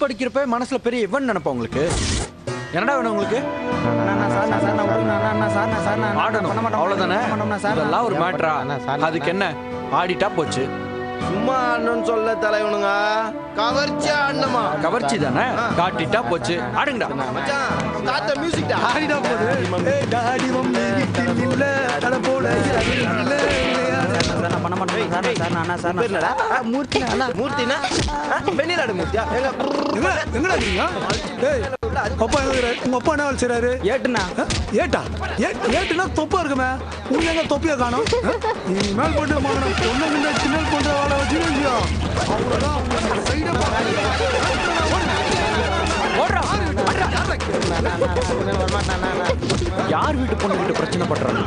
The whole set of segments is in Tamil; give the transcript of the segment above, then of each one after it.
படிக்கிறப்ப மனசுல பெரிய இவன் நினைப்பா உங்களுக்கு. என்னடா வேணும் உங்களுக்கு? ஆடணும் அவ்வளவுதானே. இதெல்லாம் ஒரு மேட்ரா? அதுக்கு என்ன, ஆடிட்டா போச்சு. சும்மா ஆடணும்னு சொல்ல தலைவனுங்க, கவர்ச்சி ஆடணுமா? கவர்ச்சி தானே, காட்டிட்டா போச்சு. ஆடுங்கடா மச்சான், ஸ்டார்ட் தி மியூசிக் டா. ஆடிட்டா போகுது. ஏய் டாடி மம்மி வீட்டில் இல்ல அட போட இல்ல. மூர்த்தினா வெண்ணிலாடு மூர்த்தியா? எங்கடா இருக்கீங்க? ஏய் அப்பா எங்க இருக்காரு? உங்க அப்பா என்ன வேலை செய்றாரு? ஏட்டுனா ஏட்டா ஏட்டுனா தொப்பா இருக்குமே, உங்க எங்க தொப்பியா காணோம்? மேல் போட்டு வாங்கணும். ஒண்ணு சின்ன போன்ற வேலை வச்சுருக்கியா? அவ்வளவுதான். சைடா யார் வீட்டு பொண்ணு கிட்ட பிரச்சனை பண்றாங்க?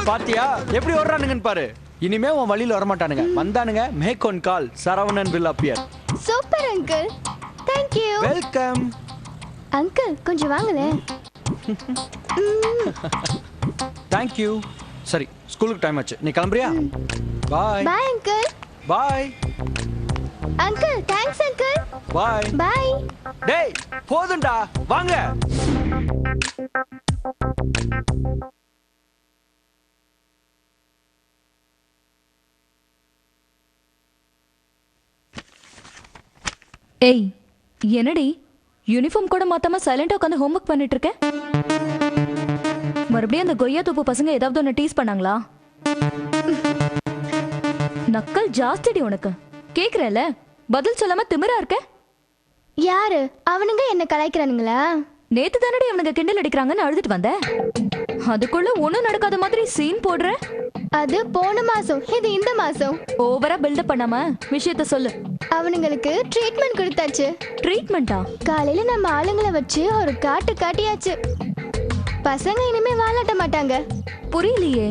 பாத்தியா எப்படி ஓடுறானுங்கன்னு பாரு. இனிமே உன் வழியில வரமாட்டானுங்க. வந்தானுங்க make one call, Saravanan will appear. Super uncle, thank you. Welcome uncle கொஞ்சம் வாங்களே. Thank you. சரி ஸ்கூலுக்கு டைம் ஆச்சு, நீ கிளம்புறியா? Bye bye uncle. Bye uncle thanks uncle. Bye bye. டேய் போதும்டா வாங்க. ஏய் என்னடி யூனிஃபார்ம் கூட மாத்தாம சைலண்டா உட்காந்து ஹோம்வொர்க் பண்ணிட்டு இருக்க? மறுபடியும் அந்த கொய்யா தோப்பு பசங்க ஏதாவது ஒன்னு டீஸ் பண்ணாங்களா? நக்கல் ஜாஸ்திடி உனக்கு. கேக்குறல பதில் சொல்லாம திமிரா இருக்க. யாரு அவனுங்க என்ன கலாய்க்கறானுங்களா? நேத்து தானடி அவனுங்க கிண்டல் அடிக்கிறாங்கன்னு அழுதுட்டு வந்த. அதுக்குள்ள ஒண்ணும் நடக்காத மாதிரி சீன் போடுற. அது போன மாசம், இது இந்த மாசம். ஓவரா பில்டப் பண்ணாம விஷயத்த சொல்லு. அவனுங்களுக்கு ட்ரீட்மெண்ட் கொடுத்தாச்சு. ட்ரீட்மெண்டா? காலையில நம்ம ஆளுங்களை வச்சு ஒரு காட்டியாச்சு. பசங்க இனிமே வாலாட்ட மாட்டாங்க. புரியலையே.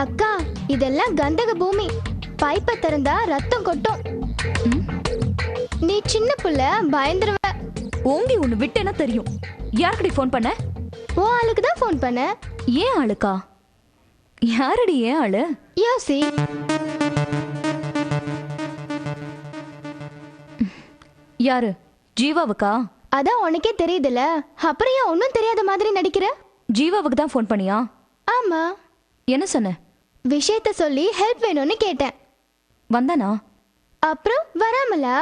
அக்கா இதெல்லாம் கந்தக பூமி. பைப்பை திறந்தா ரத்தம் கொட்டும். நீ சின்ன புள்ள, பயந்துருவ. ஓங்கி ஒண்ணு விட்டேன்னா தெரியும். யாருக்கடி ஃபோன் பண்ண? ஓ ஆளுக்கு தான் ஃபோன் பண்ண. ஏன் ஆளுக்கா? யாரடி ஏன் ஆளு? யோசி. யாரு? ஜீவாவுக்கா? அதான் உனக்கே தெரியுதுல, அப்புறம் ஏன் ஒன்னும் தெரியாத மாதிரி நடிக்கிற? ஜீவாவுக்கு தான் ஃபோன் பண்ணியா? ஆமா. என்ன சொன்ன? விஷயத்த சொல்லி ஹெல்ப் வேணும்னு கேட்டேன். வந்தானா? அப்புறம் வராமலா?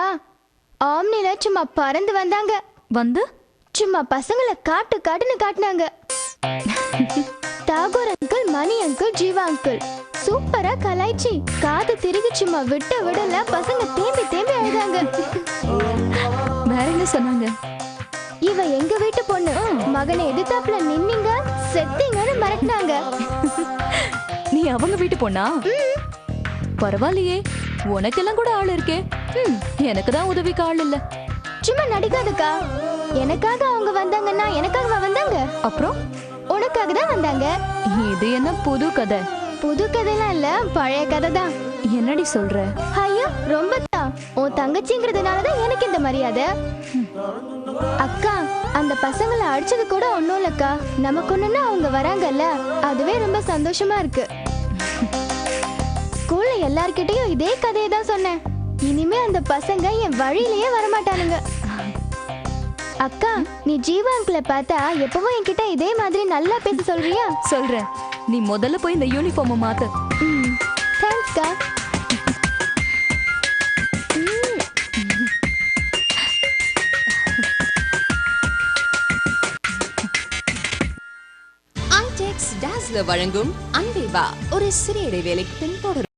ஆம்னில சும்மா பறந்து வந்தாங்க. வந்து சும்மா பசங்களை காட்டுன்னு காட்டினாங்க. தாகூர் அங்கிள், மணி அங்கிள், ஜீவா அங்கிள் சூப்பரா கலாய்ச்சி காது திருகி சும்மா விடல. பசங்க தேம்பி அழுதாங்க. வேற என்ன சொன்னாங்க? இவ எங்க வீட்டு பொண்ணு, மகனை எதிர்த்தாப்புல நின்னீங்க செத்தீங்கன்னு மிரட்டினாங்க. நீ அவங்க வீட்டு பொண்ணா? பரவாயில்லையே, உனக்கெல்லாம் கூட ஆள் இருக்கே. எனக்கு தான் உதவிக்கு ஆள் இல்ல. சும்மா நடிக்காதக்கா. எனக்காக அவங்க வந்தாங்கன்னா எனக்காக வந்தாங்க. அப்புறம் உனக்காக தான் வந்தாங்க. இது என்ன புது கதை? புது கதைலாம் இல்ல, பழைய கதை தான். என்னடி சொல்ற? ஐயோ ரொம்ப தான். உன் தங்கச்சிங்கிறதுனாலதான் எனக்கு இந்த மரியாதை. அக்கா அந்த பசங்களை அடிச்சது கூட ஒன்னும் இல்லக்கா. நமக்கு ஒண்ணுன்னா அவங்க வராங்கல்ல, அதுவே ரொம்ப சந்தோஷமா இருக்கு. ஸ்கூல்ல எல்லார்கிட்டயும் இதே கதையை தான் சொன்னேன். இனிமே அந்த பசங்க என் வழியிலேயே வரமாட்டானுங்க. அக்கா நீ ஜீவா அங்கிளை பார்த்தா எப்பவும் என்கிட்ட இதே மாதிரி நல்லா பேச சொல்றியா? சொல்றேன். நீ முதல்ல போய் இந்த யூனிஃபார்மை மாத்து. தேங்க்ஸ்க்கா. ஐடெக்ஸ் டாஸ்லர் வழங்கும் அன்பே வா ஒரு சிறிய இடைவேளைக்கு பின் தொடரும்.